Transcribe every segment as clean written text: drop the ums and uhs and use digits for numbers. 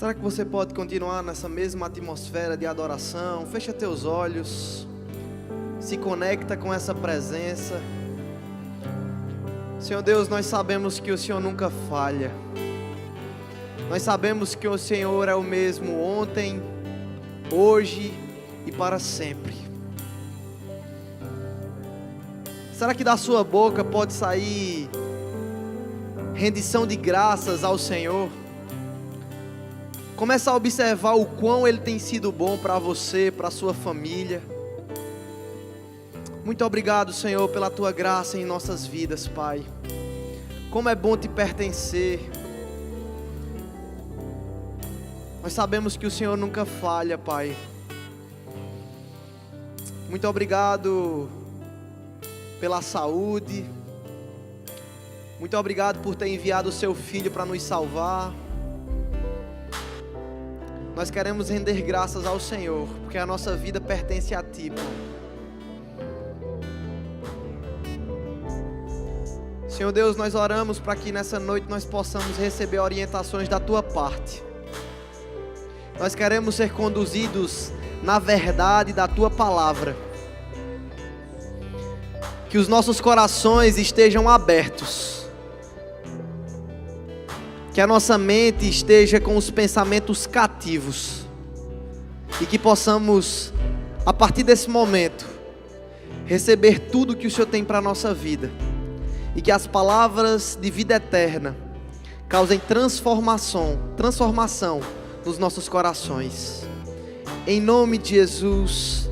Será que você pode continuar nessa mesma atmosfera de adoração? Fecha teus olhos, se conecta com essa presença. Senhor Deus, nós sabemos que o Senhor nunca falha. Nós sabemos que o Senhor é o mesmo ontem, hoje e para sempre. Será que da sua boca pode sair rendição de graças ao Senhor? Começa a observar o quão Ele tem sido bom para você, para a sua família. Muito obrigado, Senhor, pela Tua graça em nossas vidas, Pai. Como é bom Te pertencer. Nós sabemos que o Senhor nunca falha, Pai. Muito obrigado pela saúde. Muito obrigado por ter enviado o Seu Filho para nos salvar. Nós queremos render graças ao Senhor, porque a nossa vida pertence a Ti, Pai. Senhor Deus, nós oramos para que nessa noite nós possamos receber orientações da Tua parte. Nós queremos ser conduzidos na verdade da Tua palavra. Que os nossos corações estejam abertos. Que a nossa mente esteja com os pensamentos cativos. E que possamos, a partir desse momento, receber tudo que o Senhor tem para a nossa vida. E que as palavras de vida eterna causem transformação nos nossos corações. Em nome de Jesus,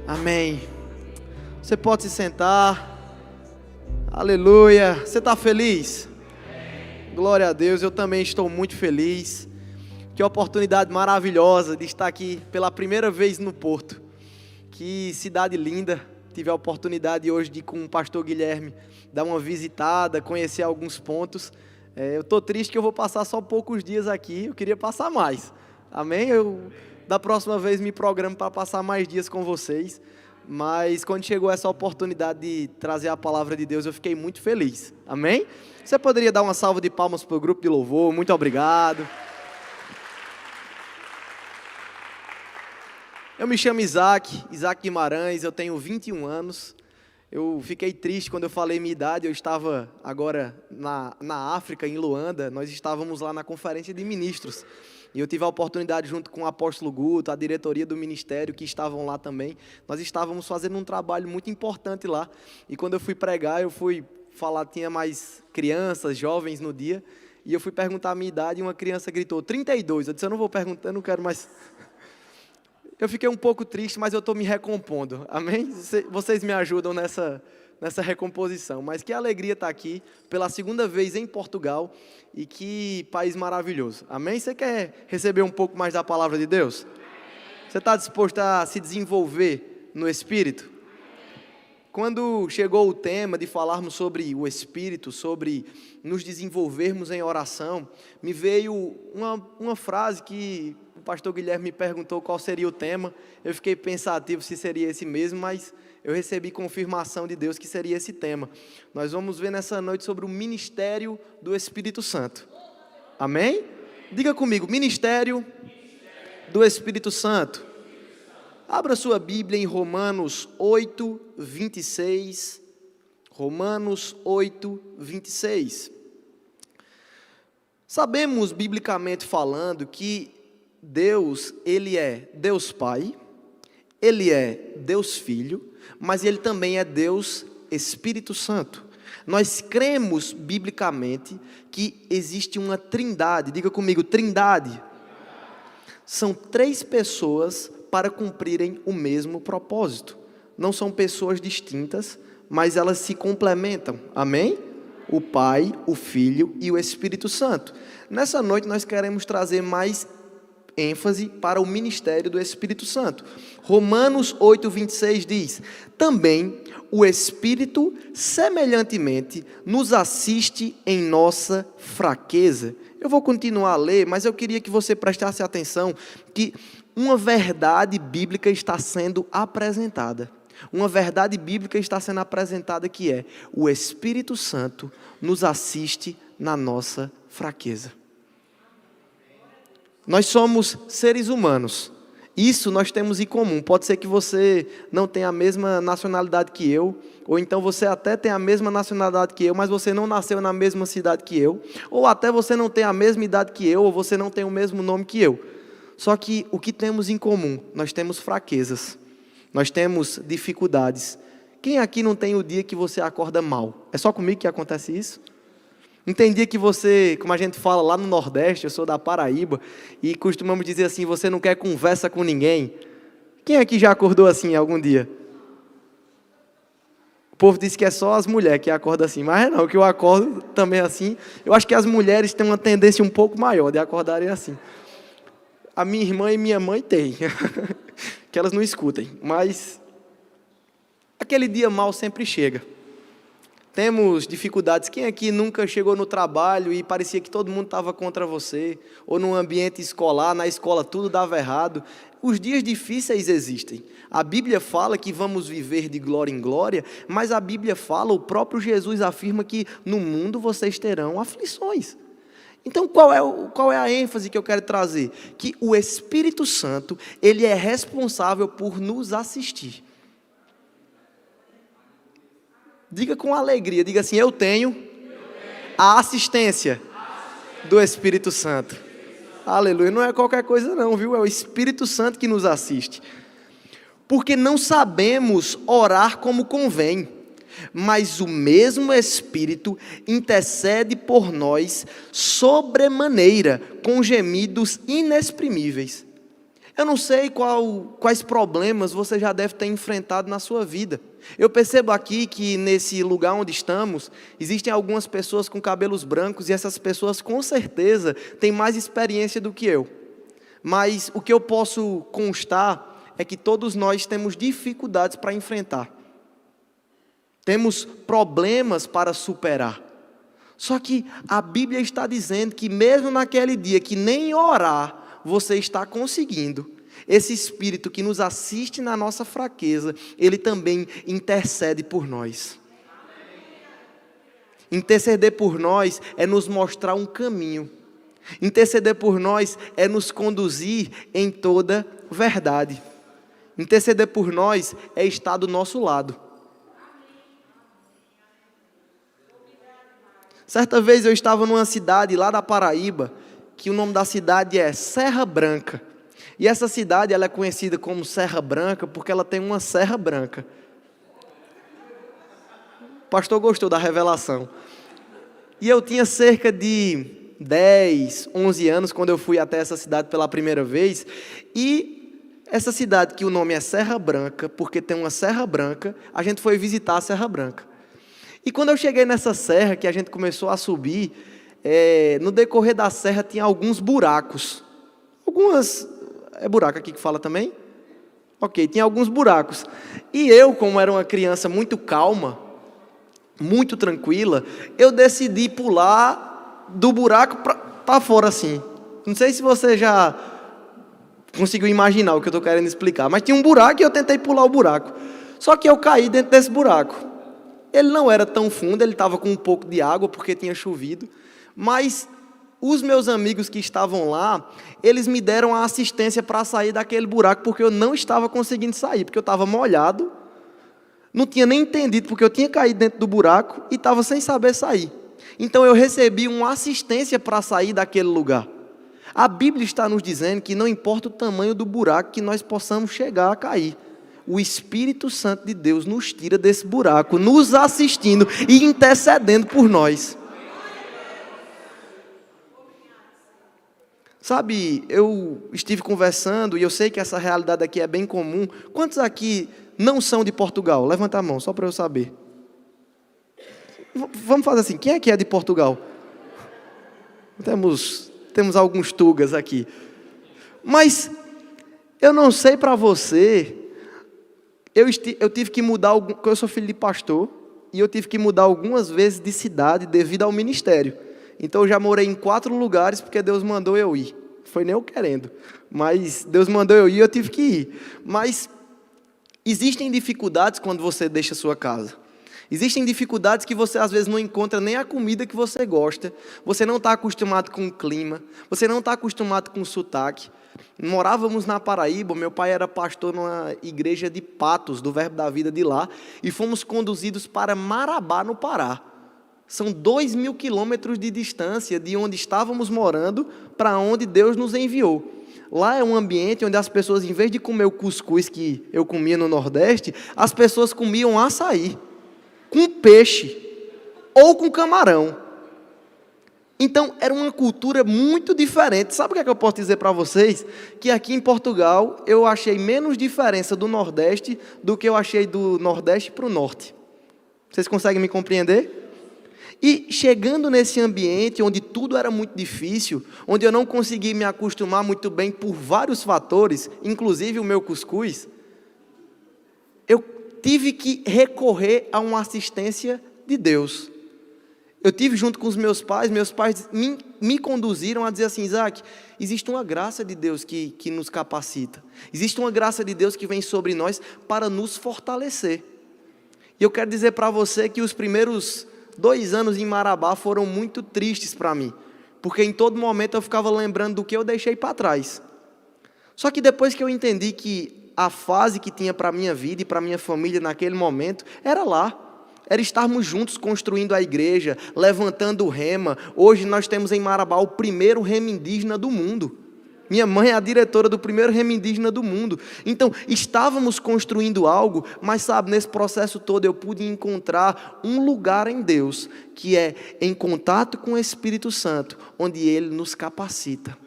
amém. Você pode se sentar. Aleluia. Você está feliz? Glória a Deus, eu também estou muito feliz. Que oportunidade maravilhosa de estar aqui pela primeira vez no Porto. Que cidade linda. Tive a oportunidade hoje de ir com o pastor Guilherme dar uma visitada, conhecer alguns pontos. Eu estou triste que eu vou passar só poucos dias aqui, eu queria passar mais. Amém? Da próxima vez me programo para passar mais dias com vocês. Mas quando chegou essa oportunidade de trazer a palavra de Deus, eu fiquei muito feliz. Amém? Você poderia dar uma salva de palmas para o grupo de louvor? Muito obrigado. Eu me chamo Isaac Guimarães, eu tenho 21 anos. Eu fiquei triste quando eu falei minha idade. Eu estava agora na África, em Luanda. Nós estávamos lá na conferência de ministros. E eu tive a oportunidade, junto com o apóstolo Guto, a diretoria do ministério, que estavam lá também. Nós estávamos fazendo um trabalho muito importante lá. E quando eu fui pregar, eu fui falar, tinha mais crianças, jovens no dia. E eu fui perguntar a minha idade e uma criança gritou, 32. Eu disse, eu não vou perguntar, eu não quero mais. Eu fiquei um pouco triste, mas eu estou me recompondo. Amém? Vocês me ajudam nessa recomposição. Mas que alegria estar aqui pela segunda vez em Portugal. E que país maravilhoso. Amém? Você quer receber um pouco mais da palavra de Deus? Você está disposto a se desenvolver no Espírito? Quando chegou o tema de falarmos sobre o Espírito, sobre nos desenvolvermos em oração, me veio uma frase que o pastor Guilherme me perguntou qual seria o tema. Eu fiquei pensativo se seria esse mesmo, mas eu recebi confirmação de Deus que seria esse tema. Nós vamos ver nessa noite sobre o ministério do Espírito Santo. Amém? Diga comigo, ministério do Espírito Santo. Abra sua Bíblia em Romanos 8, 26. Romanos 8, 26. Sabemos, biblicamente falando, que Deus, Ele é Deus Pai, Ele é Deus Filho, mas Ele também é Deus Espírito Santo. Nós cremos, biblicamente, que existe uma trindade. Diga comigo, trindade. São 3 pessoas para cumprirem o mesmo propósito. Não são pessoas distintas, mas elas se complementam. Amém? O Pai, o Filho e o Espírito Santo. Nessa noite nós queremos trazer mais ênfase para o ministério do Espírito Santo. Romanos 8, 26 diz, também o Espírito semelhantemente nos assiste em nossa fraqueza. Eu vou continuar a ler, mas eu queria que você prestasse atenção que uma verdade bíblica está sendo apresentada. Uma verdade bíblica está sendo apresentada que é, o Espírito Santo nos assiste na nossa fraqueza. Nós somos seres humanos. Isso nós temos em comum. Pode ser que você não tenha a mesma nacionalidade que eu, ou então você até tem a mesma nacionalidade que eu, mas você não nasceu na mesma cidade que eu, ou até você não tem a mesma idade que eu, ou você não tem o mesmo nome que eu. Só que o que temos em comum? Nós temos fraquezas, nós temos dificuldades. Quem aqui não tem o dia que você acorda mal? É só comigo que acontece isso? Não tem dia que você, como a gente fala lá no Nordeste, eu sou da Paraíba, e costumamos dizer assim, você não quer conversa com ninguém. Quem aqui já acordou assim algum dia? O povo diz que é só as mulheres que acordam assim, mas não, que eu acordo também assim. Eu acho que as mulheres têm uma tendência um pouco maior de acordarem assim. A minha irmã e minha mãe têm, que elas não escutem, mas aquele dia mal sempre chega. Temos dificuldades. Quem aqui nunca chegou no trabalho e parecia que todo mundo estava contra você? Ou no ambiente escolar, na escola tudo dava errado? Os dias difíceis existem. A Bíblia fala que vamos viver de glória em glória, mas a Bíblia fala, o próprio Jesus afirma que no mundo vocês terão aflições. Então, qual é a ênfase que eu quero trazer? Que o Espírito Santo, ele é responsável por nos assistir. Diga com alegria, diga assim, eu tenho a assistência do Espírito Santo. Aleluia, não é qualquer coisa não, viu? É o Espírito Santo que nos assiste. Porque não sabemos orar como convém, mas o mesmo Espírito intercede por nós sobremaneira, com gemidos inexprimíveis. Eu não sei quais problemas você já deve ter enfrentado na sua vida. Eu percebo aqui que nesse lugar onde estamos, existem algumas pessoas com cabelos brancos, e essas pessoas com certeza têm mais experiência do que eu. Mas o que eu posso constar é que todos nós temos dificuldades para enfrentar. Temos problemas para superar. Só que a Bíblia está dizendo que mesmo naquele dia que nem orar você está conseguindo, esse Espírito que nos assiste na nossa fraqueza, ele também intercede por nós. Interceder por nós é nos mostrar um caminho. Interceder por nós é nos conduzir em toda verdade. Interceder por nós é estar do nosso lado. Certa vez eu estava numa cidade lá da Paraíba, que o nome da cidade é Serra Branca. E essa cidade ela é conhecida como Serra Branca porque ela tem uma serra branca. O pastor gostou da revelação. E eu tinha cerca de 10, 11 anos quando eu fui até essa cidade pela primeira vez. E essa cidade, que o nome é Serra Branca, porque tem uma serra branca, a gente foi visitar a Serra Branca. E quando eu cheguei nessa serra, que a gente começou a subir, no decorrer da serra tinha alguns buracos. É buraco aqui que fala também? Ok, tinha alguns buracos. E eu, como era uma criança muito calma, muito tranquila, eu decidi pular do buraco para fora assim. Não sei se você já conseguiu imaginar o que eu estou querendo explicar, mas tinha um buraco e eu tentei pular o buraco. Só que eu caí dentro desse buraco. Ele não era tão fundo, ele estava com um pouco de água porque tinha chovido, mas os meus amigos que estavam lá, eles me deram a assistência para sair daquele buraco, porque eu não estava conseguindo sair, porque eu estava molhado, não tinha nem entendido, porque eu tinha caído dentro do buraco e estava sem saber sair. Então eu recebi uma assistência para sair daquele lugar. A Bíblia está nos dizendo que não importa o tamanho do buraco que nós possamos chegar a cair, o Espírito Santo de Deus nos tira desse buraco, nos assistindo e intercedendo por nós. Sabe, eu estive conversando, e eu sei que essa realidade aqui é bem comum. Quantos aqui não são de Portugal? Levanta a mão, só para eu saber. Vamos fazer assim, quem aqui é de Portugal? Temos alguns tugas aqui. Mas, eu não sei para você, eu tive que mudar, eu sou filho de pastor, e eu tive que mudar algumas vezes de cidade devido ao ministério. Então eu já morei em 4 lugares porque Deus mandou eu ir. Foi nem eu querendo, mas Deus mandou eu ir e eu tive que ir. Mas existem dificuldades quando você deixa a sua casa. Existem dificuldades que você às vezes não encontra nem a comida que você gosta, você não está acostumado com o clima, você não está acostumado com o sotaque. Morávamos na Paraíba, meu pai era pastor numa igreja de Patos, do Verbo da Vida de lá, e fomos conduzidos para Marabá, no Pará. São 2.000 quilômetros de distância de onde estávamos morando para onde Deus nos enviou. Lá é um ambiente onde as pessoas, em vez de comer o cuscuz que eu comia no Nordeste, as pessoas comiam açaí, com peixe ou com camarão. Então, era uma cultura muito diferente. Sabe o que é que eu posso dizer para vocês? Que aqui em Portugal, eu achei menos diferença do Nordeste do que eu achei do Nordeste para o Norte. Vocês conseguem me compreender? E chegando nesse ambiente onde tudo era muito difícil, onde eu não consegui me acostumar muito bem por vários fatores, inclusive o meu cuscuz, eu tive que recorrer a uma assistência de Deus. Eu tive junto com os meus pais me conduziram a dizer assim: Isaac, existe uma graça de Deus que nos capacita, existe uma graça de Deus que vem sobre nós para nos fortalecer. E eu quero dizer para você que os primeiros 2 anos em Marabá foram muito tristes para mim, porque em todo momento eu ficava lembrando do que eu deixei para trás. Só que depois que eu entendi que a fase que tinha para a minha vida e para a minha família naquele momento era lá, era estarmos juntos construindo a igreja, levantando o rema. Hoje nós temos em Marabá o primeiro rema indígena do mundo. Minha mãe é a diretora do primeiro rema indígena do mundo. Então, estávamos construindo algo, mas sabe, nesse processo todo eu pude encontrar um lugar em Deus, que é em contato com o Espírito Santo, onde Ele nos capacita,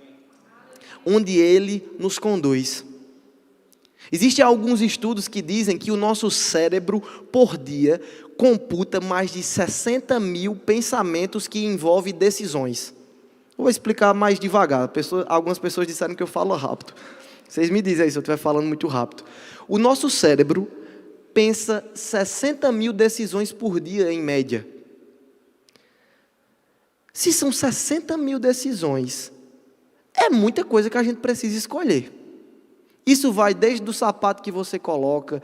onde Ele nos conduz. Existem alguns estudos que dizem que o nosso cérebro, por dia, computa mais de 60.000 pensamentos que envolvem decisões. Vou explicar mais devagar. Algumas pessoas disseram que eu falo rápido. Vocês me dizem aí se eu estiver falando muito rápido. O nosso cérebro pensa 60.000 decisões por dia, em média. Se são 60.000 decisões, é muita coisa que a gente precisa escolher. Isso vai desde o sapato que você coloca,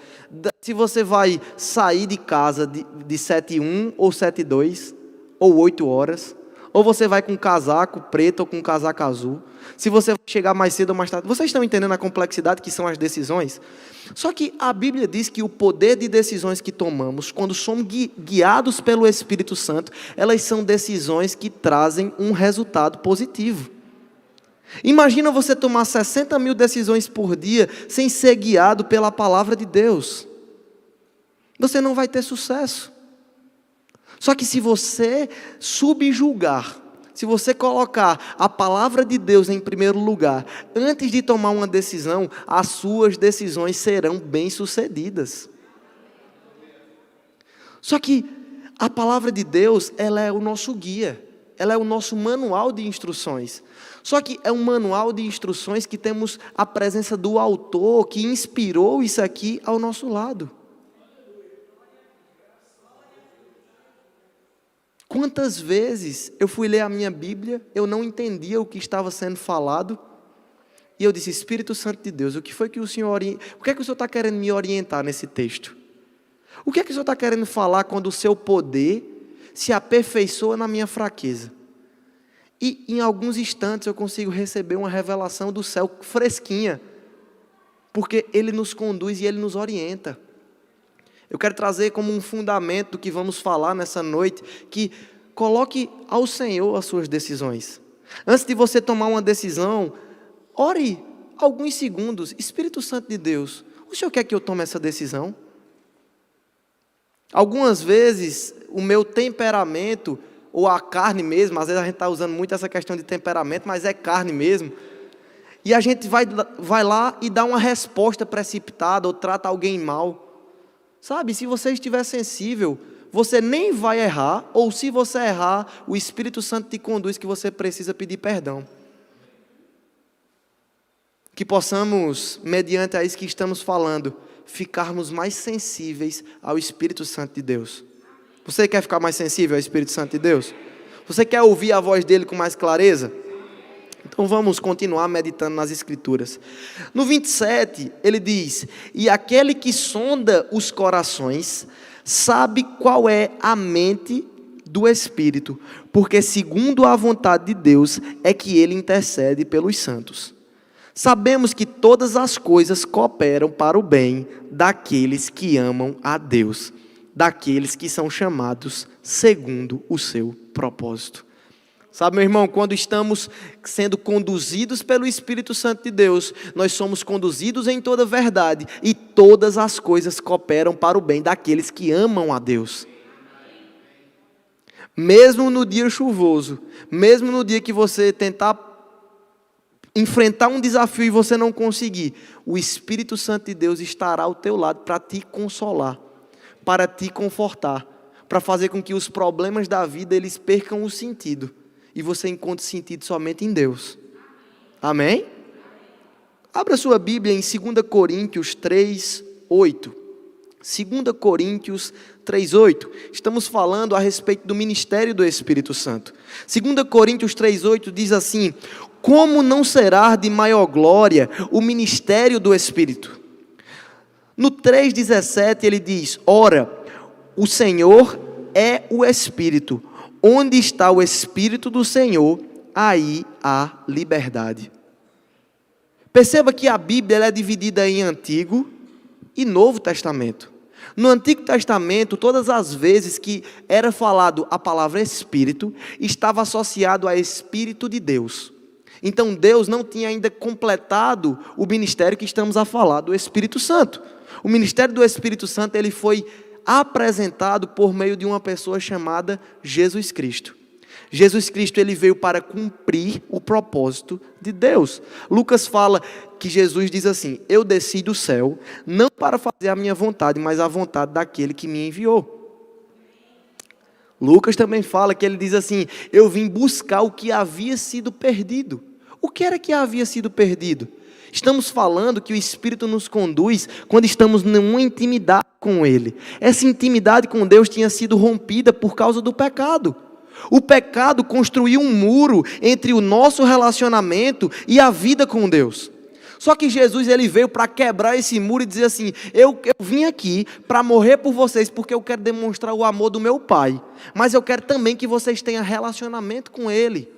se você vai sair de casa de 7h01 ou 7h02, ou 8 horas, ou você vai com casaco preto ou com casaco azul, se você vai chegar mais cedo ou mais tarde. Vocês estão entendendo a complexidade que são as decisões? Só que a Bíblia diz que o poder de decisões que tomamos, quando somos guiados pelo Espírito Santo, elas são decisões que trazem um resultado positivo. Imagina você tomar 60.000 decisões por dia sem ser guiado pela palavra de Deus. Você não vai ter sucesso. Só que se você subjugar, se você colocar a palavra de Deus em primeiro lugar, antes de tomar uma decisão, as suas decisões serão bem-sucedidas. Só que a palavra de Deus, ela é o nosso guia, ela é o nosso manual de instruções. Só que é um manual de instruções que temos a presença do autor que inspirou isso aqui ao nosso lado. Quantas vezes eu fui ler a minha Bíblia, eu não entendia o que estava sendo falado, e eu disse: Espírito Santo de Deus, o que foi que o Senhor está querendo me orientar nesse texto? O que é que o Senhor está querendo falar quando o seu poder se aperfeiçoa na minha fraqueza? E em alguns instantes eu consigo receber uma revelação do céu fresquinha, porque Ele nos conduz e Ele nos orienta. Eu quero trazer como um fundamento do que vamos falar nessa noite, que coloque ao Senhor as suas decisões. Antes de você tomar uma decisão, ore alguns segundos: Espírito Santo de Deus, o Senhor quer que eu tome essa decisão? Algumas vezes o meu temperamento, ou a carne mesmo, às vezes a gente está usando muito essa questão de temperamento, mas é carne mesmo, e a gente vai lá e dá uma resposta precipitada, ou trata alguém mal. Sabe, se você estiver sensível, você nem vai errar, ou se você errar, o Espírito Santo te conduz que você precisa pedir perdão. Que possamos, mediante a isso que estamos falando, ficarmos mais sensíveis ao Espírito Santo de Deus. Você quer ficar mais sensível ao Espírito Santo de Deus? Você quer ouvir a voz dele com mais clareza? Então vamos continuar meditando nas Escrituras. No 27, ele diz: e aquele que sonda os corações sabe qual é a mente do Espírito, porque segundo a vontade de Deus é que ele intercede pelos santos. Sabemos que todas as coisas cooperam para o bem daqueles que amam a Deus, daqueles que são chamados segundo o seu propósito. Sabe, meu irmão, quando estamos sendo conduzidos pelo Espírito Santo de Deus, nós somos conduzidos em toda a verdade e todas as coisas cooperam para o bem daqueles que amam a Deus. Mesmo no dia chuvoso, mesmo no dia que você tentar enfrentar um desafio e você não conseguir, o Espírito Santo de Deus estará ao teu lado para te consolar, para te confortar, para fazer com que os problemas da vida eles percam o sentido e você encontre sentido somente em Deus. Amém? Abra sua Bíblia em 2 Coríntios 3:8. 2 Coríntios 3:8. Estamos falando a respeito do ministério do Espírito Santo. 2 Coríntios 3:8 diz assim: como não será de maior glória o ministério do Espírito? No 3:17 ele diz: ora, o Senhor é o Espírito. Onde está o Espírito do Senhor, aí há liberdade. Perceba que a Bíblia ela é dividida em Antigo e Novo Testamento. No Antigo Testamento, todas as vezes que era falado a palavra Espírito, estava associado a Espírito de Deus. Então Deus não tinha ainda completado o ministério que estamos a falar, do Espírito Santo. O ministério do Espírito Santo ele foi apresentado por meio de uma pessoa chamada Jesus Cristo. Jesus Cristo ele veio para cumprir o propósito de Deus. Lucas fala que Jesus diz assim: eu desci do céu, não para fazer a minha vontade, mas a vontade daquele que me enviou. Lucas também fala que ele diz assim: eu vim buscar o que havia sido perdido. O que era que havia sido perdido? Estamos falando que o Espírito nos conduz quando estamos numa intimidade com Ele. Essa intimidade com Deus tinha sido rompida por causa do pecado. O pecado construiu um muro entre o nosso relacionamento e a vida com Deus. Só que Jesus ele veio para quebrar esse muro e dizer assim: eu vim aqui para morrer por vocês porque eu quero demonstrar o amor do meu Pai. Mas eu quero também que vocês tenham relacionamento com Ele.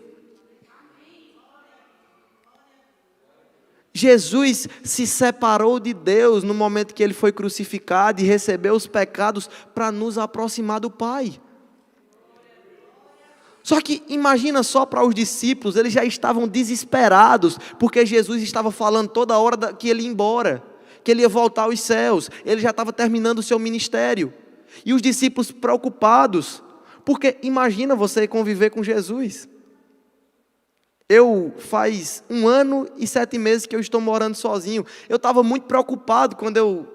Jesus se separou de Deus no momento que Ele foi crucificado e recebeu os pecados para nos aproximar do Pai. Só que imagina só para os discípulos, eles já estavam desesperados, porque Jesus estava falando toda hora que Ele ia embora, que Ele ia voltar aos céus, Ele já estava terminando o seu ministério. E os discípulos preocupados, porque imagina você conviver com Jesus. Faz 1 ano e 7 meses que eu estou morando sozinho. Eu estava muito preocupado quando eu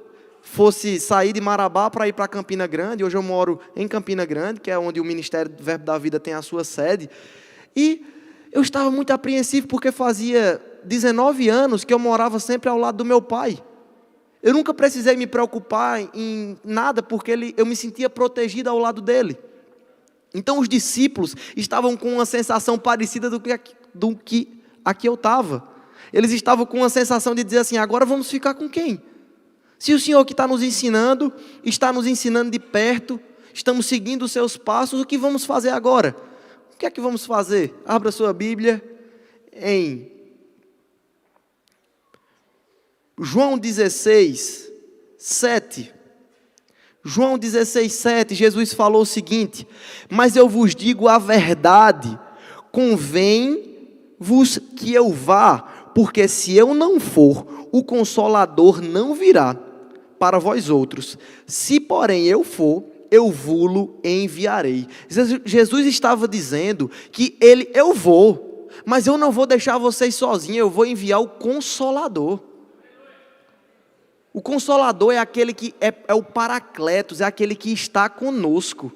fosse sair de Marabá para ir para Campina Grande. Hoje eu moro em Campina Grande, que é onde o Ministério do Verbo da Vida tem a sua sede. E eu estava muito apreensivo porque fazia 19 anos que eu morava sempre ao lado do meu pai. Eu nunca precisei me preocupar em nada porque eu me sentia protegido ao lado dele. Então os discípulos estavam com uma sensação parecida do que aqui eu estava. Eles estavam com uma sensação de dizer assim: agora vamos ficar com quem? Se o Senhor que está nos ensinando de perto, estamos seguindo os seus passos, o que vamos fazer agora? O que é que vamos fazer? Abra sua Bíblia em João 16, 7. João 16, 7, Jesus falou o seguinte: mas eu vos digo a verdade, convém-vos que eu vá, porque se eu não for, o Consolador não virá para vós outros. Se porém eu for, eu vou-lo enviarei. Jesus estava dizendo que eu vou, mas eu não vou deixar vocês sozinhos, eu vou enviar o Consolador. O Consolador é aquele que é o Paracletos, é aquele que está conosco.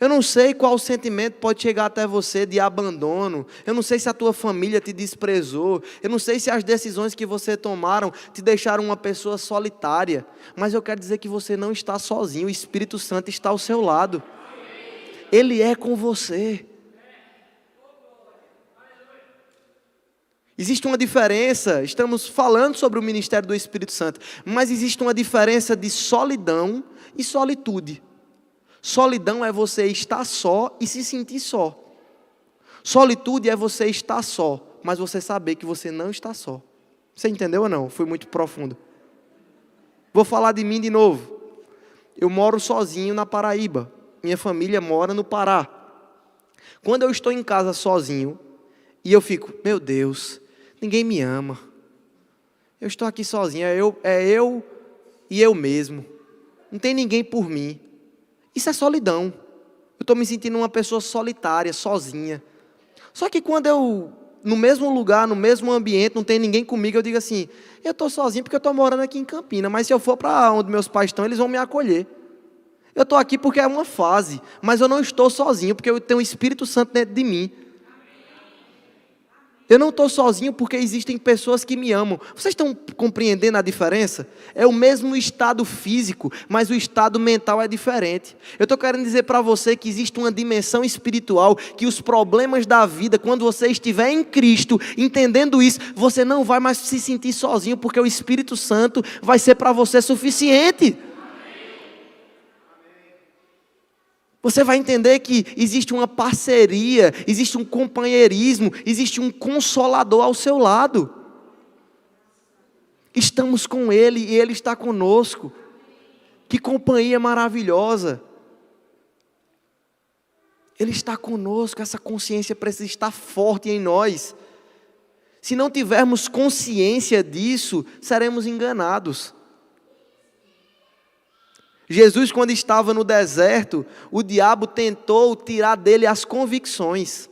Eu não sei qual sentimento pode chegar até você de abandono. Eu não sei se a tua família te desprezou. Eu não sei se as decisões que você tomaram te deixaram uma pessoa solitária. Mas eu quero dizer que você não está sozinho. O Espírito Santo está ao seu lado. Ele é com você. Existe uma diferença, estamos falando sobre o ministério do Espírito Santo, mas existe uma diferença de solidão e solitude. Solidão é você estar só e se sentir só. Solitude é você estar só, mas você saber que você não está só. Você entendeu ou não? Foi muito profundo. Vou falar de mim de novo. Eu moro sozinho na Paraíba. Minha família mora no Pará. Quando eu estou em casa sozinho, e eu fico, meu Deus, ninguém me ama. Eu estou aqui sozinho, é eu e eu mesmo. Não tem ninguém por mim. Isso é solidão. Eu estou me sentindo uma pessoa solitária, sozinha. Só que quando eu, no mesmo lugar, no mesmo ambiente, não tem ninguém comigo, eu digo assim, eu estou sozinho porque eu estou morando aqui em Campinas, mas se eu for para onde meus pais estão, eles vão me acolher. Eu estou aqui porque é uma fase, mas eu não estou sozinho, porque eu tenho o Espírito Santo dentro de mim. Eu não estou sozinho porque existem pessoas que me amam. Vocês estão compreendendo a diferença? É o mesmo estado físico, mas o estado mental é diferente. Eu estou querendo dizer para você que existe uma dimensão espiritual, que os problemas da vida, quando você estiver em Cristo, entendendo isso, você não vai mais se sentir sozinho, porque o Espírito Santo vai ser para você suficiente. Você vai entender que existe uma parceria, existe um companheirismo, existe um consolador ao seu lado. Estamos com Ele e Ele está conosco. Que companhia maravilhosa. Ele está conosco, essa consciência precisa estar forte em nós. Se não tivermos consciência disso, seremos enganados. Jesus, quando estava no deserto, o diabo tentou tirar dele as convicções.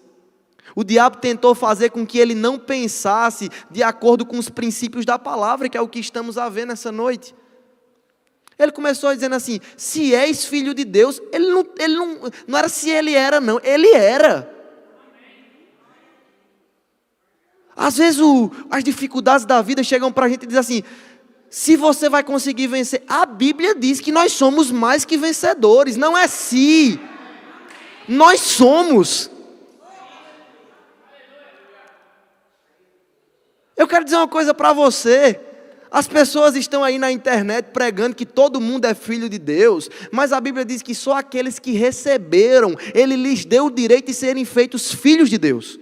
O diabo tentou fazer com que ele não pensasse de acordo com os princípios da palavra, que é o que estamos a ver nessa noite. Ele começou dizendo assim, se és filho de Deus, ele não era se ele era não, ele era. Às vezes as dificuldades da vida chegam para a gente e dizem assim, se você vai conseguir vencer, a Bíblia diz que nós somos mais que vencedores, não é se, nós somos. Eu quero dizer uma coisa para você, as pessoas estão aí na internet pregando que todo mundo é filho de Deus, mas a Bíblia diz que só aqueles que receberam, Ele lhes deu o direito de serem feitos filhos de Deus.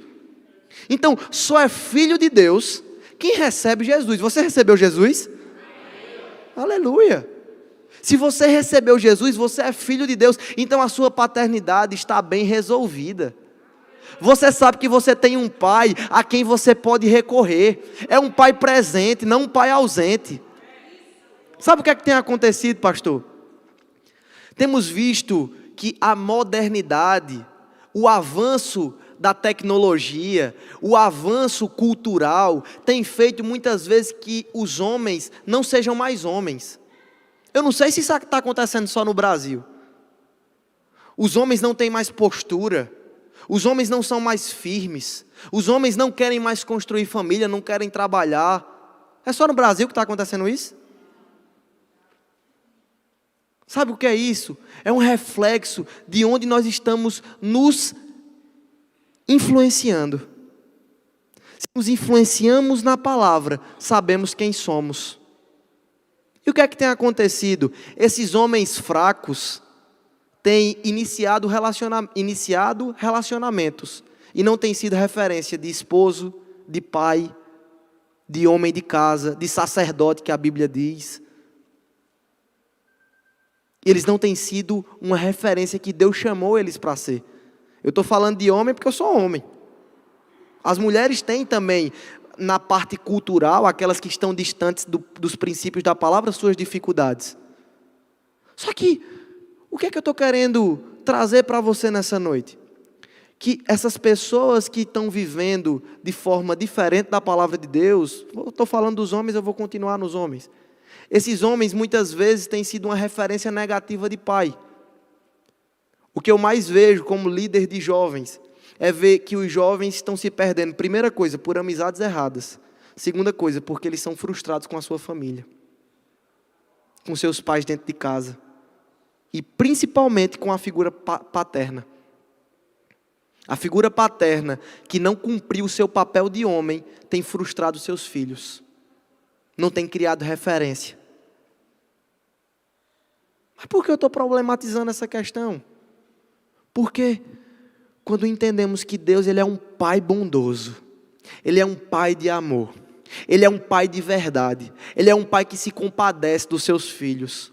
Então, só é filho de Deus quem recebe Jesus. Você recebeu Jesus? Aleluia! Se você recebeu Jesus, você é filho de Deus, então a sua paternidade está bem resolvida. Você sabe que você tem um pai a quem você pode recorrer. É um pai presente, não um pai ausente. Sabe o que é que tem acontecido, pastor? Temos visto que a modernidade, o avanço da tecnologia, o avanço cultural, tem feito muitas vezes que os homens não sejam mais homens. Eu não sei se isso está acontecendo só no Brasil. Os homens não têm mais postura, os homens não são mais firmes, os homens não querem mais construir família, não querem trabalhar. É só no Brasil que está acontecendo isso? Sabe o que é isso? É um reflexo de onde nós estamos nos influenciando. Se nos influenciamos na palavra, sabemos quem somos. E o que é que tem acontecido? Esses homens fracos têm iniciado relacionamentos e não têm sido referência de esposo, de pai, de homem de casa, de sacerdote, que a Bíblia diz. Eles não têm sido uma referência que Deus chamou eles para ser. Eu estou falando de homem porque eu sou homem. As mulheres têm também, na parte cultural, aquelas que estão distantes dos princípios da palavra, suas dificuldades. Só que, o que é que eu estou querendo trazer para você nessa noite? Que essas pessoas que estão vivendo de forma diferente da palavra de Deus, eu estou falando dos homens, eu vou continuar nos homens. Esses homens muitas vezes têm sido uma referência negativa de pai. O que eu mais vejo como líder de jovens é ver que os jovens estão se perdendo. Primeira coisa, por amizades erradas. Segunda coisa, porque eles são frustrados com a sua família, com seus pais dentro de casa e principalmente com a figura paterna. A figura paterna que não cumpriu o seu papel de homem tem frustrado seus filhos. Não tem criado referência. Mas por que eu estou problematizando essa questão? Porque quando entendemos que Deus ele é um pai bondoso, Ele é um pai de amor, Ele é um pai de verdade, Ele é um pai que se compadece dos seus filhos.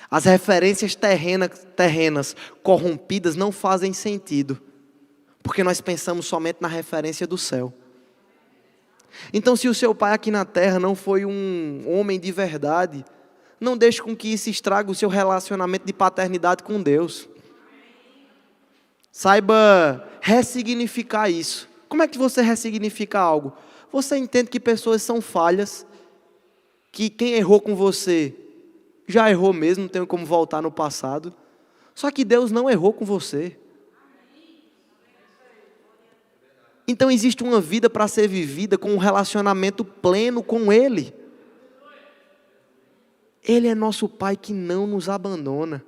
As referências terrenas corrompidas não fazem sentido, porque nós pensamos somente na referência do céu. Então, se o seu pai aqui na terra não foi um homem de verdade, não deixe com que isso estrague o seu relacionamento de paternidade com Deus. Saiba ressignificar isso. Como é que você ressignifica algo? Você entende que pessoas são falhas, que quem errou com você já errou mesmo, não tem como voltar no passado. Só que Deus não errou com você. Então existe uma vida para ser vivida com um relacionamento pleno com Ele. Ele é nosso Pai que não nos abandona.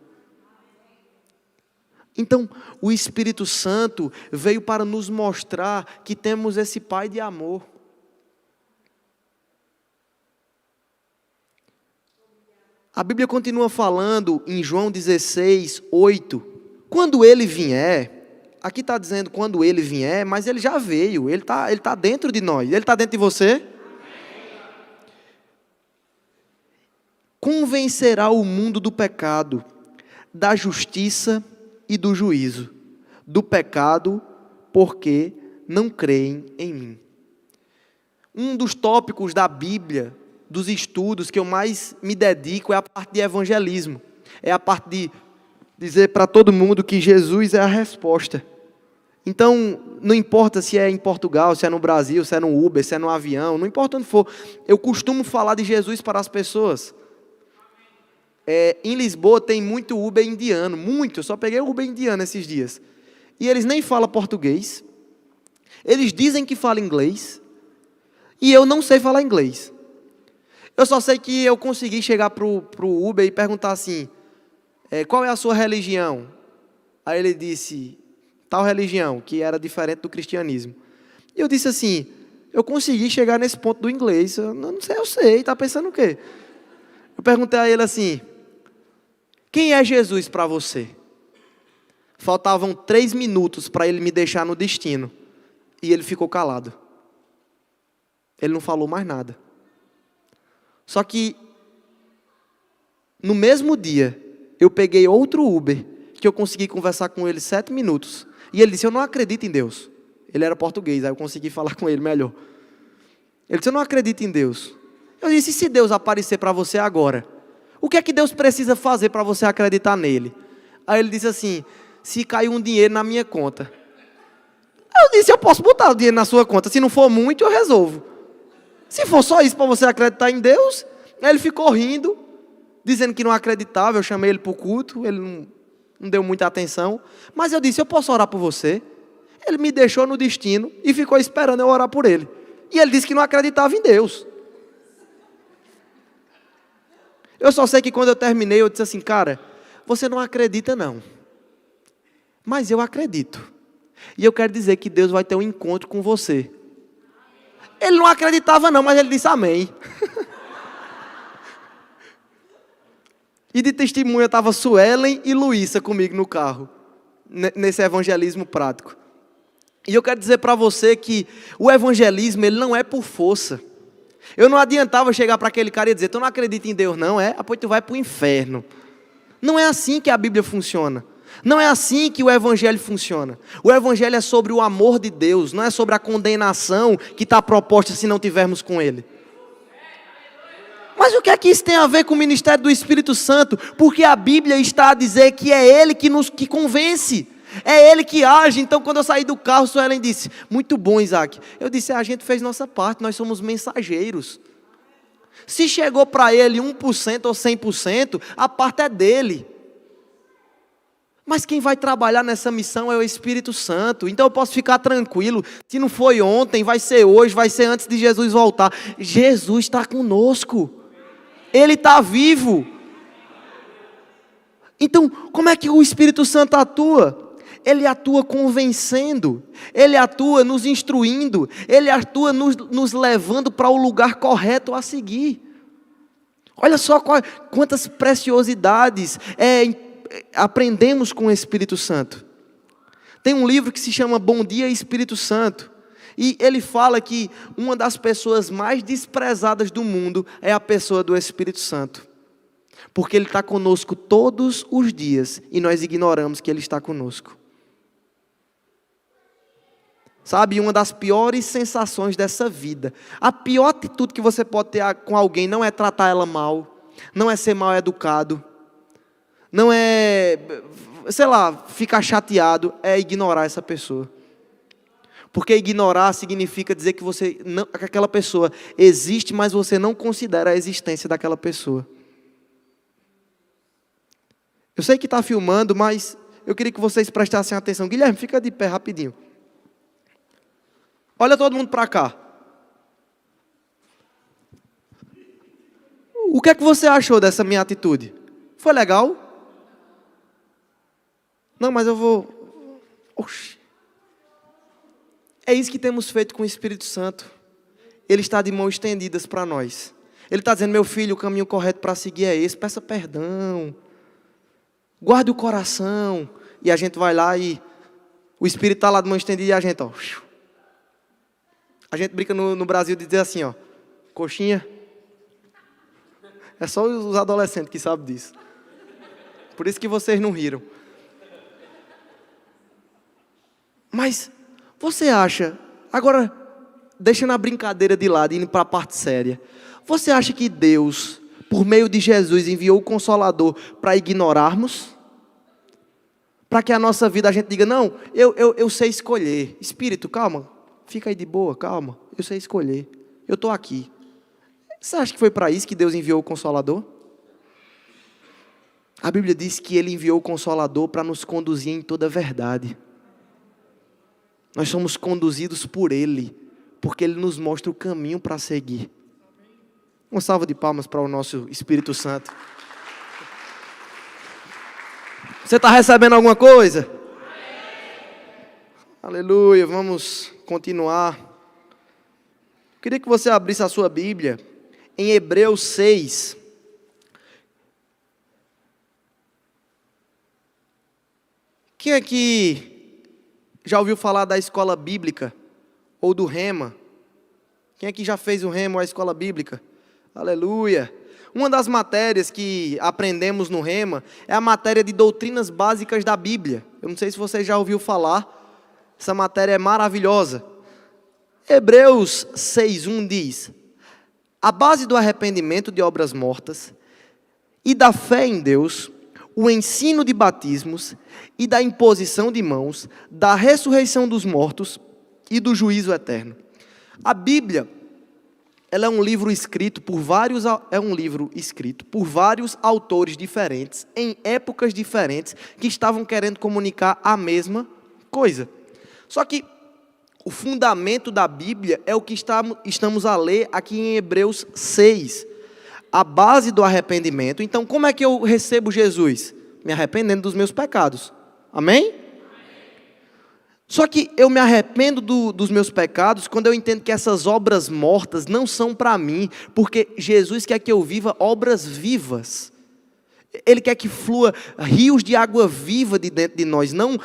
Então, o Espírito Santo veio para nos mostrar que temos esse Pai de amor. A Bíblia continua falando em João 16, 8. Quando Ele vier, aqui está dizendo quando Ele vier, mas Ele já veio, Ele tá dentro de nós. Ele está dentro de você? Convencerá o mundo do pecado, da justiça e do juízo. Do pecado, porque não creem em mim. Um dos tópicos da Bíblia, dos estudos que eu mais me dedico é a parte de evangelismo. É a parte de dizer para todo mundo que Jesus é a resposta. Então, não importa se é em Portugal, se é no Brasil, se é no Uber, se é no avião, não importa onde for. Eu costumo falar de Jesus para as pessoas. Em Lisboa tem muito Uber indiano, muito. Eu só peguei Uber indiano esses dias. E eles nem falam português. Eles dizem que falam inglês. E eu não sei falar inglês. Eu só sei que eu consegui chegar pro Uber e perguntar assim, qual é a sua religião? Aí ele disse, tal religião, que era diferente do cristianismo. E eu disse assim, eu consegui chegar nesse ponto do inglês. Eu não sei, eu sei, tá pensando o quê? Eu perguntei a ele assim, quem é Jesus para você? Faltavam 3 minutos para ele me deixar no destino. E ele ficou calado. Ele não falou mais nada. Só que, no mesmo dia, eu peguei outro Uber, que eu consegui conversar com ele 7 minutos. E ele disse, eu não acredito em Deus. Ele era português, aí eu consegui falar com ele melhor. Ele disse, eu não acredito em Deus. Eu disse, e se Deus aparecer para você agora? O que é que Deus precisa fazer para você acreditar nele? Aí ele disse assim, se cair um dinheiro na minha conta. Eu disse, eu posso botar o dinheiro na sua conta, se não for muito eu resolvo. Se for só isso para você acreditar em Deus. Aí ele ficou rindo, dizendo que não acreditava, eu chamei ele para o culto, ele não deu muita atenção. Mas eu disse, eu posso orar por você? Ele me deixou no destino e ficou esperando eu orar por ele. E ele disse que não acreditava em Deus. Eu só sei que quando eu terminei, eu disse assim, cara, você não acredita não, mas eu acredito. E eu quero dizer que Deus vai ter um encontro com você. Ele não acreditava não, mas ele disse amém. E de testemunha estava Suelen e Luísa comigo no carro, nesse evangelismo prático. E eu quero dizer para você que o evangelismo, ele não é por força. Eu não adiantava chegar para aquele cara e dizer, tu não acredita em Deus não, pois tu vai para o inferno. Não é assim que a Bíblia funciona. Não é assim que o Evangelho funciona. O Evangelho é sobre o amor de Deus, não é sobre a condenação que está proposta se não tivermos com Ele. Mas o que é que isso tem a ver com o ministério do Espírito Santo? Porque a Bíblia está a dizer que é Ele que convence. É Ele que age. Então quando eu saí do carro, Suelen disse, muito bom, Isaac. Eu disse, a gente fez nossa parte, nós somos mensageiros. Se chegou para Ele 1% ou 100%, a parte é dele. Mas quem vai trabalhar nessa missão é o Espírito Santo. Então eu posso ficar tranquilo. Se não foi ontem, vai ser hoje, vai ser antes de Jesus voltar. Jesus está conosco. Ele está vivo. Então, como é que o Espírito Santo atua? Ele atua convencendo, Ele atua nos instruindo, Ele atua nos levando para o lugar correto a seguir. Olha só quantas preciosidades aprendemos com o Espírito Santo. Tem um livro que se chama Bom Dia Espírito Santo. E ele fala que uma das pessoas mais desprezadas do mundo é a pessoa do Espírito Santo. Porque Ele está conosco todos os dias e nós ignoramos que Ele está conosco. Sabe, uma das piores sensações dessa vida, a pior atitude que você pode ter com alguém não é tratar ela mal, não é ser mal educado, não é, sei lá, ficar chateado, é ignorar essa pessoa. Porque ignorar significa dizer que que aquela pessoa existe, mas você não considera a existência daquela pessoa. Eu sei que está filmando, mas eu queria que vocês prestassem atenção. Guilherme, fica de pé rapidinho. Olha todo mundo para cá. O que é que você achou dessa minha atitude? Foi legal? Não, mas eu vou... Oxi. É isso que temos feito com o Espírito Santo. Ele está de mãos estendidas para nós. Ele está dizendo, meu filho, o caminho correto para seguir é esse. Peça perdão. Guarde o coração. E a gente vai lá e o Espírito está lá de mão estendida e a gente, ó. A gente brinca no Brasil de dizer assim, ó. Coxinha. É só os adolescentes que sabem disso. Por isso que vocês não riram. Mas você acha, agora deixando a brincadeira de lado e indo para a parte séria, você acha que Deus, por meio de Jesus, enviou o Consolador para ignorarmos? Para que a nossa vida a gente diga, não, eu sei escolher. Espírito, calma, fica aí de boa, calma, eu sei escolher, eu estou aqui. Você acha que foi para isso que Deus enviou o Consolador? A Bíblia diz que Ele enviou o Consolador para nos conduzir em toda a verdade. Nós somos conduzidos por Ele, porque Ele nos mostra o caminho para seguir. Uma salva de palmas para o nosso Espírito Santo. Você está recebendo alguma coisa? Aleluia, vamos continuar. Queria que você abrisse a sua Bíblia em Hebreus 6. Quem aqui já ouviu falar da escola bíblica ou do Rema? Quem aqui já fez o Rema ou a escola bíblica? Aleluia! Uma das matérias que aprendemos no Rema é a matéria de doutrinas básicas da Bíblia. Eu não sei se você já ouviu falar, essa matéria é maravilhosa. Hebreus 6:1 diz: a base do arrependimento de obras mortas e da fé em Deus, o ensino de batismos e da imposição de mãos, da ressurreição dos mortos e do juízo eterno. A Bíblia, ela é um livro escrito por vários autores diferentes, em épocas diferentes, que estavam querendo comunicar a mesma coisa. Só que o fundamento da Bíblia é o que estamos a ler aqui em Hebreus 6. A base do arrependimento. Então, como é que eu recebo Jesus? Me arrependendo dos meus pecados. Amém? Só que eu me arrependo dos meus pecados quando eu entendo que essas obras mortas não são para mim, porque Jesus quer que eu viva obras vivas. Ele quer que flua rios de água viva de dentro de nós, não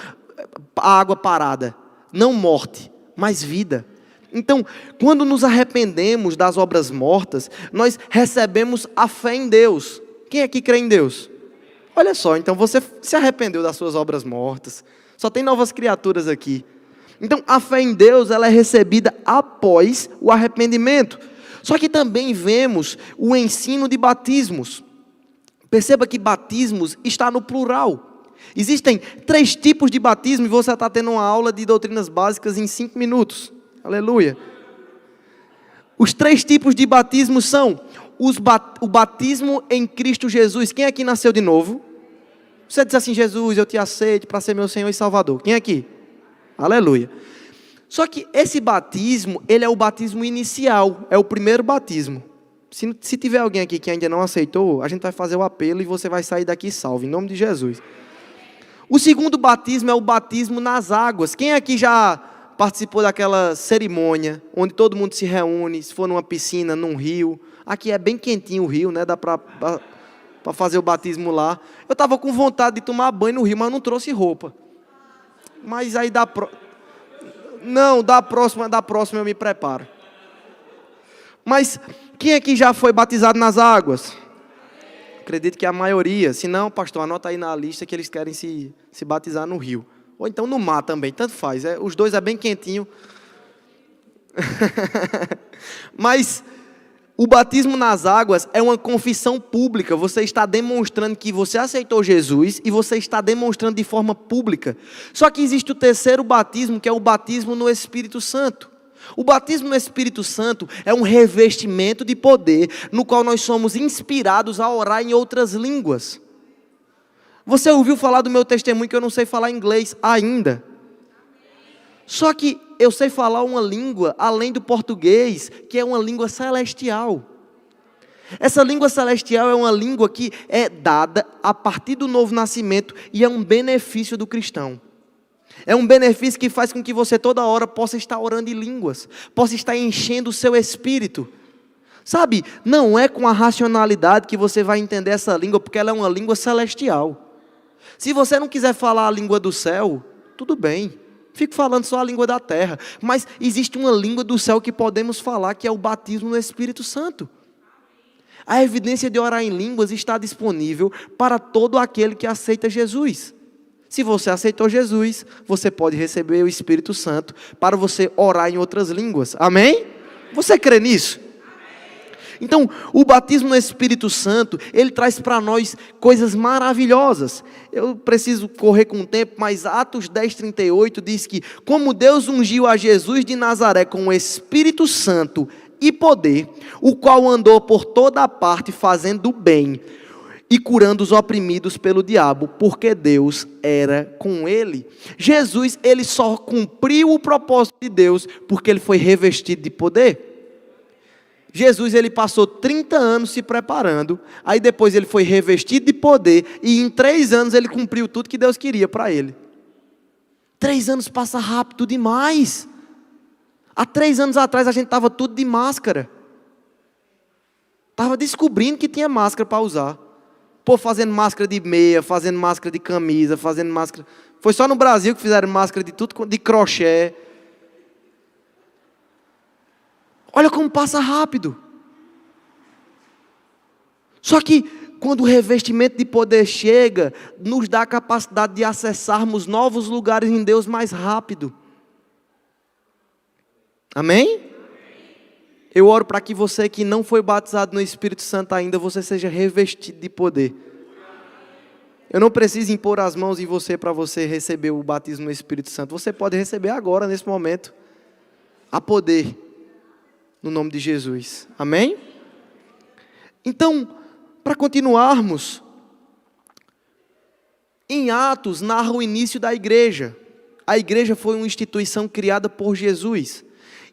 água parada, não morte, mas vida. Então, quando nos arrependemos das obras mortas, nós recebemos a fé em Deus. Quem aqui crê em Deus? Olha só, então você se arrependeu das suas obras mortas. Só tem novas criaturas aqui. Então, a fé em Deus, ela é recebida após o arrependimento. Só que também vemos o ensino de batismos. Perceba que batismos está no plural. Existem 3 tipos de batismo e você está tendo uma aula de doutrinas básicas em 5 minutos. Aleluia. Os 3 tipos de batismo são o batismo em Cristo Jesus. Quem aqui nasceu de novo? Você diz assim, Jesus, eu te aceito para ser meu Senhor e Salvador. Quem aqui? Aleluia. Só que esse batismo, ele é o batismo inicial, é o primeiro batismo. Se tiver alguém aqui que ainda não aceitou, a gente vai fazer o apelo e você vai sair daqui salvo, em nome de Jesus. O segundo batismo é o batismo nas águas. Quem aqui já participou daquela cerimônia, onde todo mundo se reúne, se for numa piscina, num rio? Aqui é bem quentinho o rio, né? Dá para fazer o batismo lá. Eu estava com vontade de tomar banho no rio, mas não trouxe roupa. Mas aí não, da próxima eu me preparo. Mas quem aqui já foi batizado nas águas? Acredito que a maioria. Se não, pastor, anota aí na lista que eles querem se batizar no rio. Ou então no mar também, tanto faz. Os dois é bem quentinho. Mas o batismo nas águas é uma confissão pública. Você está demonstrando que você aceitou Jesus e você está demonstrando de forma pública. Só que existe o terceiro batismo, que é o batismo no Espírito Santo. O batismo no Espírito Santo é um revestimento de poder, no qual nós somos inspirados a orar em outras línguas. Você ouviu falar do meu testemunho que eu não sei falar inglês ainda. Só que eu sei falar uma língua, além do português, que é uma língua celestial. Essa língua celestial é uma língua que é dada a partir do novo nascimento e é um benefício do cristão. É um benefício que faz com que você toda hora possa estar orando em línguas, possa estar enchendo o seu espírito. Sabe, não é com a racionalidade que você vai entender essa língua, porque ela é uma língua celestial. Se você não quiser falar a língua do céu, tudo bem, fico falando só a língua da terra. Mas existe uma língua do céu que podemos falar, que é o batismo no Espírito Santo. A evidência de orar em línguas está disponível para todo aquele que aceita Jesus. Se você aceitou Jesus, você pode receber o Espírito Santo para você orar em outras línguas. Amém? Você crê nisso? Então, o batismo no Espírito Santo, ele traz para nós coisas maravilhosas. Eu preciso correr com o tempo, mas Atos 10:38 diz que, como Deus ungiu a Jesus de Nazaré com o Espírito Santo e poder, o qual andou por toda a parte fazendo o bem e curando os oprimidos pelo diabo, porque Deus era com ele. Jesus, ele só cumpriu o propósito de Deus, porque ele foi revestido de poder. Jesus, ele passou 30 anos se preparando, aí depois ele foi revestido de poder, e em 3 anos ele cumpriu tudo que Deus queria para ele. 3 anos passa rápido demais. Há 3 anos atrás a gente estava tudo de máscara. Estava descobrindo que tinha máscara para usar. Pô, fazendo máscara de meia, fazendo máscara de camisa, fazendo máscara... Foi só no Brasil que fizeram máscara de tudo, de crochê. Olha como passa rápido. Só que quando o revestimento de poder chega, nos dá a capacidade de acessarmos novos lugares em Deus mais rápido. Amém? Eu oro para que você que não foi batizado no Espírito Santo ainda, você seja revestido de poder. Eu não preciso impor as mãos em você para você receber o batismo no Espírito Santo. Você pode receber agora, nesse momento. Há poder no nome de Jesus. Amém? Então, para continuarmos, em Atos narra o início da igreja. A igreja foi uma instituição criada por Jesus.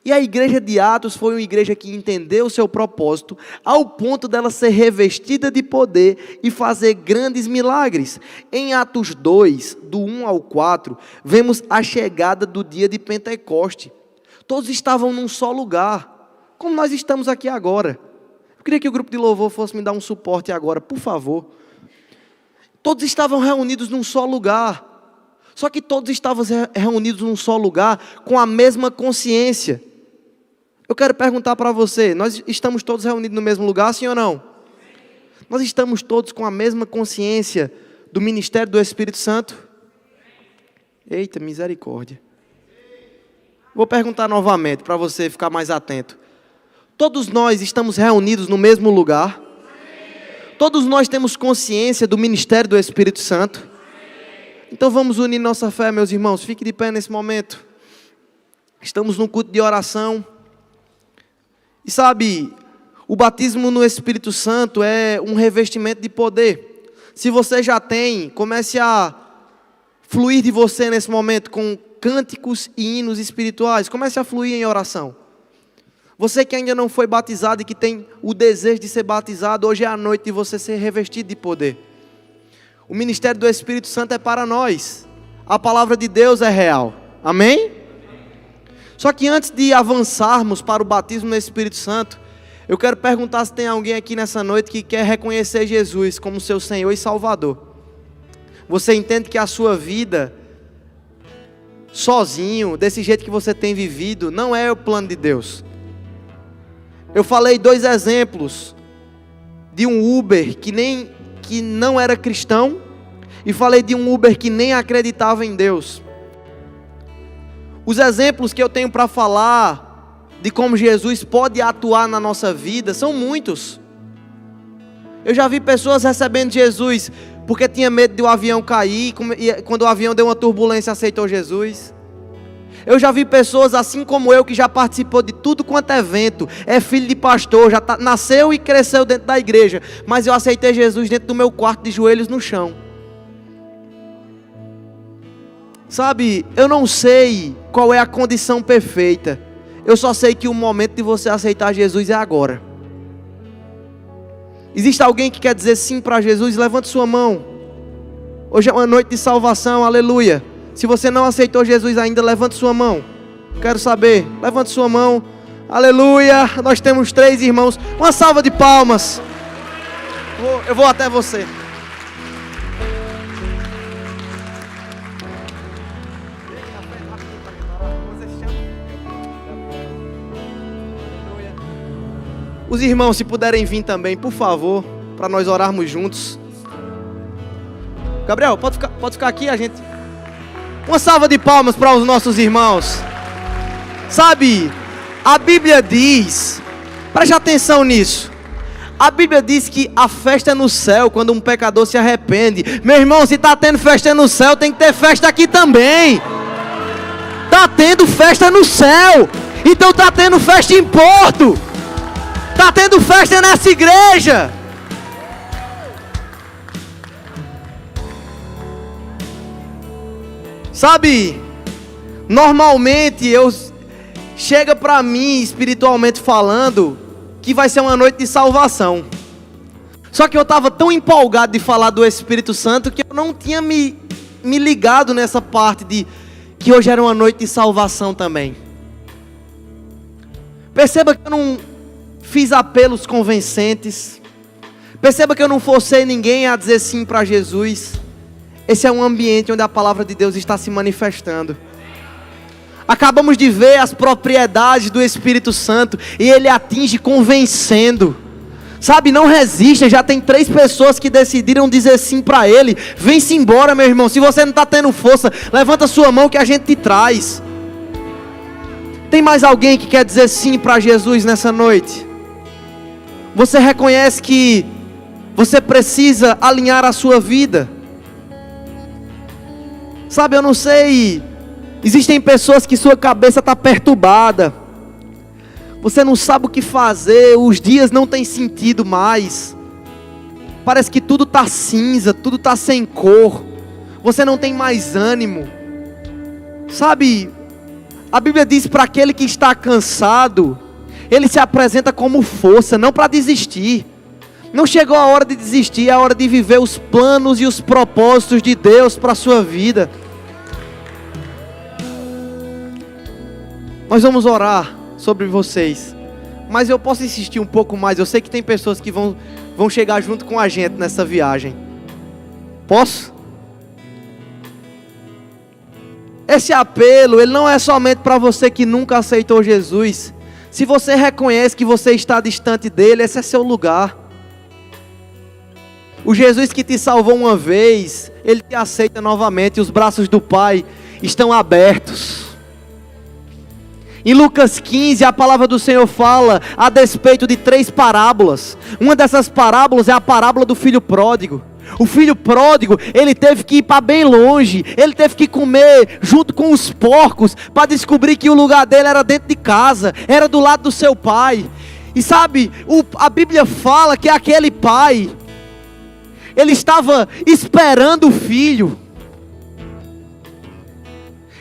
E a igreja de Atos foi uma igreja que entendeu o seu propósito, ao ponto dela ser revestida de poder e fazer grandes milagres. Em Atos 2, do 1 ao 4, vemos a chegada do dia de Pentecoste. Todos estavam num só lugar, como nós estamos aqui agora. Eu queria que o grupo de louvor fosse me dar um suporte agora, por favor. Todos estavam reunidos num só lugar. Só que todos estavam reunidos num só lugar, com a mesma consciência. Eu quero perguntar para você, nós estamos todos reunidos no mesmo lugar, sim ou não? Nós estamos todos com a mesma consciência do ministério do Espírito Santo? Eita, misericórdia. Vou perguntar novamente, para você ficar mais atento. Todos nós estamos reunidos no mesmo lugar? Todos nós temos consciência do ministério do Espírito Santo? Então vamos unir nossa fé, meus irmãos. Fique de pé nesse momento. Estamos num culto de oração. E sabe, o batismo no Espírito Santo é um revestimento de poder. Se você já tem, comece a fluir de você nesse momento com cânticos e hinos espirituais. Comece a fluir em oração. Você que ainda não foi batizado e que tem o desejo de ser batizado, hoje é a noite de você ser revestido de poder. O ministério do Espírito Santo é para nós. A palavra de Deus é real. Amém? Só que antes de avançarmos para o batismo no Espírito Santo, eu quero perguntar se tem alguém aqui nessa noite que quer reconhecer Jesus como seu Senhor e Salvador. Você entende que a sua vida, sozinho, desse jeito que você tem vivido, não é o plano de Deus. Eu falei 2 exemplos de um Uber que não era cristão, e falei de um Uber que nem acreditava em Deus. Os exemplos que eu tenho para falar de como Jesus pode atuar na nossa vida são muitos. Eu já vi pessoas recebendo Jesus porque tinha medo de o avião cair, e quando o avião deu uma turbulência aceitou Jesus. Eu já vi pessoas assim como eu, que já participou de tudo quanto é evento, é filho de pastor, nasceu e cresceu dentro da igreja, mas eu aceitei Jesus dentro do meu quarto de joelhos no chão. Sabe, eu não sei qual é a condição perfeita, eu só sei que o momento de você aceitar Jesus é agora. Existe alguém que quer dizer sim para Jesus? Levante sua mão. Hoje é uma noite de salvação, aleluia. Se você não aceitou Jesus ainda, levante sua mão. Quero saber, levante sua mão. Aleluia, nós temos 3 irmãos. Uma salva de palmas. Eu vou até você. Os irmãos, se puderem vir também, por favor, para nós orarmos juntos. Gabriel, pode ficar aqui, a gente... Uma salva de palmas para os nossos irmãos. Sabe, a Bíblia diz, preste atenção nisso. A Bíblia diz que a festa é no céu quando um pecador se arrepende. Meu irmão, se está tendo festa no céu, tem que ter festa aqui também. Está tendo festa no céu, então está tendo festa em Porto. Está tendo festa nessa igreja. Sabe, normalmente chega para mim, espiritualmente falando, que vai ser uma noite de salvação. Só que eu estava tão empolgado de falar do Espírito Santo que eu não tinha me ligado nessa parte de que hoje era uma noite de salvação também. Perceba que eu não fiz apelos convincentes. Perceba que eu não forcei ninguém a dizer sim para Jesus. Esse é um ambiente onde a palavra de Deus está se manifestando. Acabamos de ver as propriedades do Espírito Santo e ele atinge convencendo. Sabe, não resista. Já tem 3 pessoas que decidiram dizer sim para ele. Vem-se embora, meu irmão. Se você não está tendo força, levanta sua mão que a gente te traz. Tem mais alguém que quer dizer sim para Jesus nessa noite? Você reconhece que você precisa alinhar a sua vida? Sabe, eu não sei, existem pessoas que sua cabeça está perturbada, você não sabe o que fazer, os dias não têm sentido mais, parece que tudo está cinza, tudo está sem cor, você não tem mais ânimo. Sabe, a Bíblia diz para aquele que está cansado, ele se apresenta como força, não para desistir. Não chegou a hora de desistir, é a hora de viver os planos e os propósitos de Deus para a sua vida. Nós vamos orar sobre vocês, mas eu posso insistir um pouco mais. Eu sei que tem pessoas que vão chegar junto com a gente nessa viagem. Posso? Esse apelo, ele não é somente para você que nunca aceitou Jesus. Se você reconhece que você está distante dele, esse é seu lugar. O Jesus que te salvou uma vez, ele te aceita novamente. Os braços do Pai estão abertos. Em Lucas 15, a palavra do Senhor fala a despeito de 3 parábolas. Uma dessas parábolas é a parábola do filho pródigo. O filho pródigo, ele teve que ir para bem longe, ele teve que comer junto com os porcos, para descobrir que o lugar dele era dentro de casa, era do lado do seu pai. E sabe, a Bíblia fala que aquele pai, ele estava esperando o filho.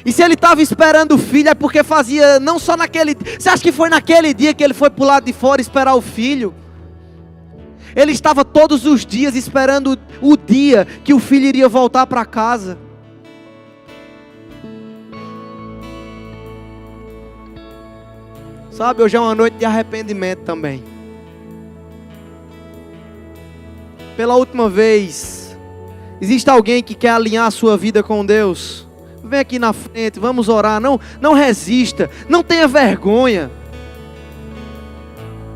E se ele estava esperando o filho, é porque fazia, não só naquele... Você acha que foi naquele dia que ele foi para o lado de fora esperar o filho? Ele estava todos os dias esperando o dia que o filho iria voltar para casa. Sabe, hoje é uma noite de arrependimento também. Pela última vez, existe alguém que quer alinhar a sua vida com Deus? Vem aqui na frente, vamos orar. Não resista, não tenha vergonha.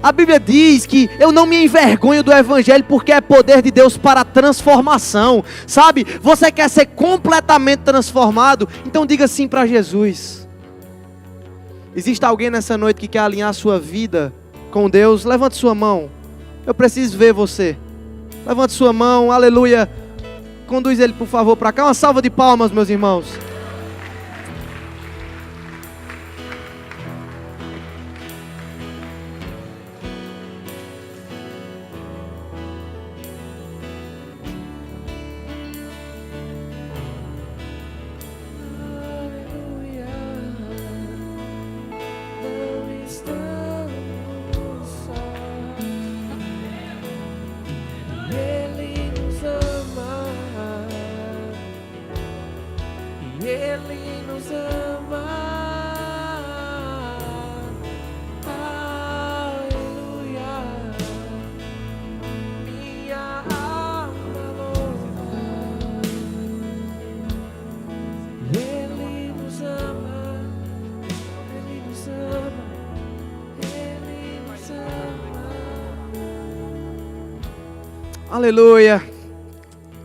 A Bíblia diz que eu não me envergonho do Evangelho, porque é poder de Deus para a transformação. Sabe, você quer ser completamente transformado? Então diga sim para Jesus. Existe alguém nessa noite que quer alinhar a sua vida com Deus? Levante sua mão. Eu preciso ver você. Levante sua mão, aleluia. Conduz ele por favor para cá. Uma salva de palmas, meus irmãos. Ele nos ama, aleluia, minha alma louva. Ele nos ama, Ele nos ama, Ele nos ama. Aleluia.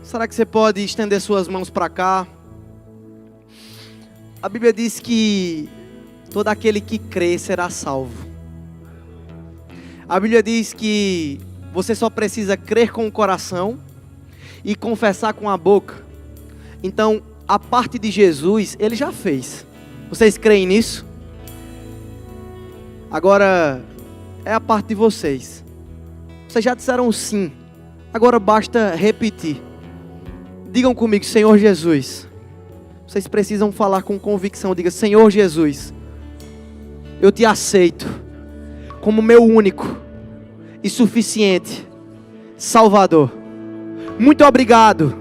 Será que você pode estender suas mãos para cá? A Bíblia diz que todo aquele que crê será salvo. A Bíblia diz que você só precisa crer com o coração e confessar com a boca. Então, a parte de Jesus, Ele já fez. Vocês creem nisso? Agora, é a parte de vocês. Vocês já disseram sim. Agora basta repetir. Digam comigo, Senhor Jesus. Vocês precisam falar com convicção. Diga, Senhor Jesus, eu te aceito como meu único e suficiente Salvador. Muito obrigado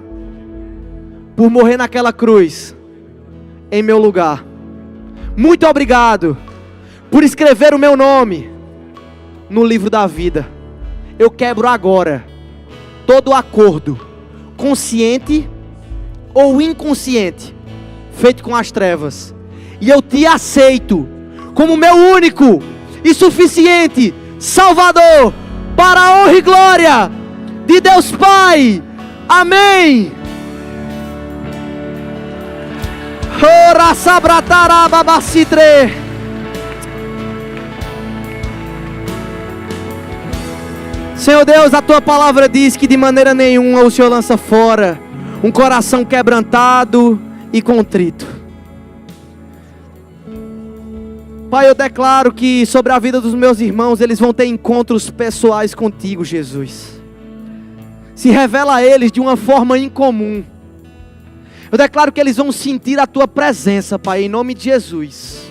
por morrer naquela cruz em meu lugar. Muito obrigado por escrever o meu nome no livro da vida. Eu quebro agora todo acordo, consciente ou inconsciente, feito com as trevas, e eu te aceito como meu único e suficiente Salvador, para a honra e glória de Deus Pai. Amém. Ora sabratara babacitre. Senhor Deus, a tua palavra diz que de maneira nenhuma o Senhor lança fora um coração quebrantado e contrito. Pai, eu declaro que sobre a vida dos meus irmãos, eles vão ter encontros pessoais contigo, Jesus. Se revela a eles de uma forma incomum. Eu declaro que eles vão sentir a tua presença, Pai, em nome de Jesus.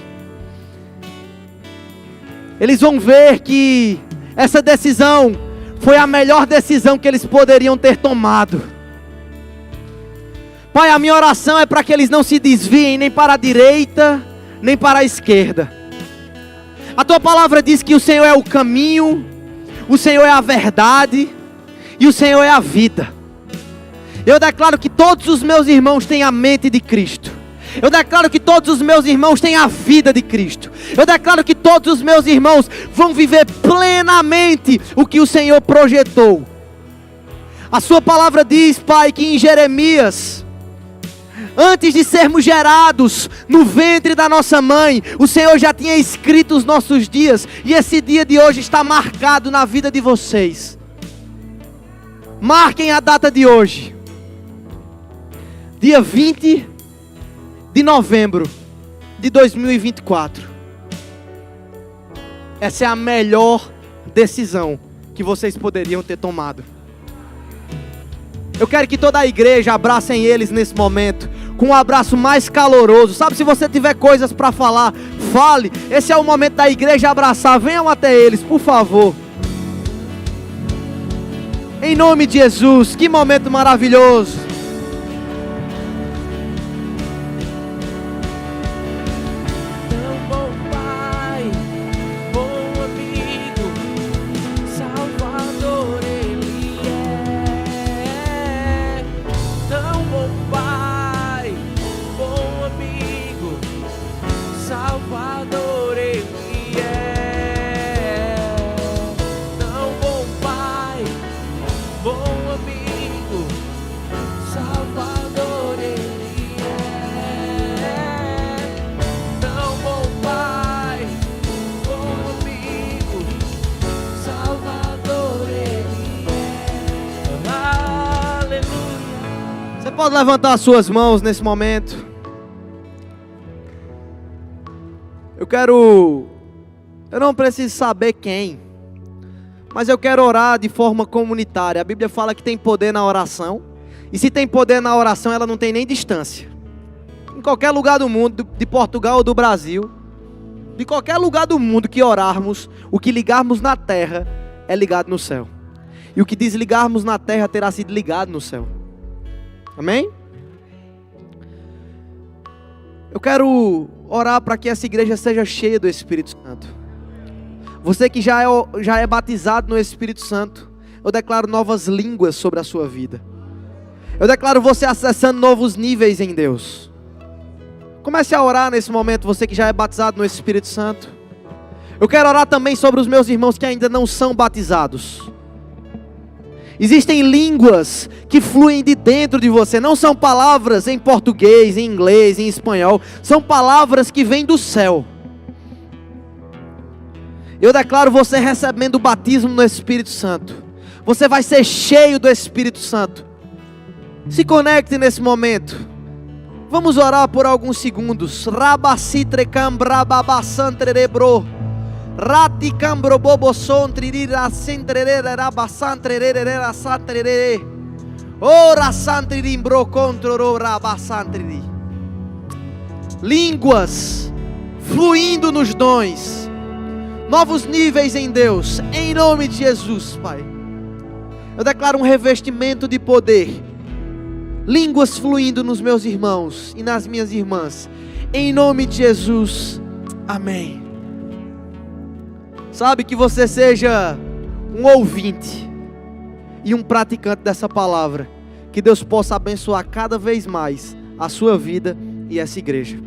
Eles vão ver que essa decisão foi a melhor decisão que eles poderiam ter tomado. Pai, a minha oração é para que eles não se desviem nem para a direita, nem para a esquerda. A tua palavra diz que o Senhor é o caminho, o Senhor é a verdade e o Senhor é a vida. Eu declaro que todos os meus irmãos têm a mente de Cristo. Eu declaro que todos os meus irmãos têm a vida de Cristo. Eu declaro que todos os meus irmãos vão viver plenamente o que o Senhor projetou. A sua palavra diz, Pai, que em Jeremias, antes de sermos gerados no ventre da nossa mãe, o Senhor já tinha escrito os nossos dias. E esse dia de hoje está marcado na vida de vocês. Marquem a data de hoje. Dia 20 de novembro de 2024. Essa é a melhor decisão que vocês poderiam ter tomado. Eu quero que toda a igreja abracem eles nesse momento, com um abraço mais caloroso. Sabe, se você tiver coisas para falar, fale. Esse é o momento da igreja abraçar. Venham até eles, por favor. Em nome de Jesus, que momento maravilhoso. Tão bom Pai, bom amigo, Salvador Ele é. Tão bom Pai, bom amigo, Salvador Ele é. Tão bom Pai, bom amigo, Salvador Ele é. Tão bom Pai, bom amigo, Salvador Ele é. Aleluia. Você pode levantar as suas mãos nesse momento. Eu não preciso saber quem, mas eu quero orar de forma comunitária. A Bíblia fala que tem poder na oração, e se tem poder na oração, ela não tem nem distância. Em qualquer lugar do mundo, de Portugal ou do Brasil, de qualquer lugar do mundo que orarmos, o que ligarmos na terra é ligado no céu, e o que desligarmos na terra terá sido ligado no céu. Amém? Eu quero orar para que essa igreja seja cheia do Espírito Santo. Você que já é batizado no Espírito Santo, eu declaro novas línguas sobre a sua vida. Eu declaro você acessando novos níveis em Deus. Comece a orar nesse momento, você que já é batizado no Espírito Santo. Eu quero orar também sobre os meus irmãos que ainda não são batizados. Existem línguas que fluem de dentro de você. Não são palavras em português, em inglês, em espanhol. São palavras que vêm do céu. Eu declaro você recebendo o batismo no Espírito Santo. Você vai ser cheio do Espírito Santo. Se conecte nesse momento. Vamos orar por alguns segundos. Rabacitrecam brababasantrerebro. Rati cambro bobo son tririra sentrere rabasantrere rasantrere. Ora santrimbro controro rabasantriri. Línguas fluindo nos dons. Novos níveis em Deus, em nome de Jesus, Pai. Eu declaro um revestimento de poder. Línguas fluindo nos meus irmãos e nas minhas irmãs, em nome de Jesus, amém. Sabe, que você seja um ouvinte e um praticante dessa palavra. Que Deus possa abençoar cada vez mais a sua vida e essa igreja.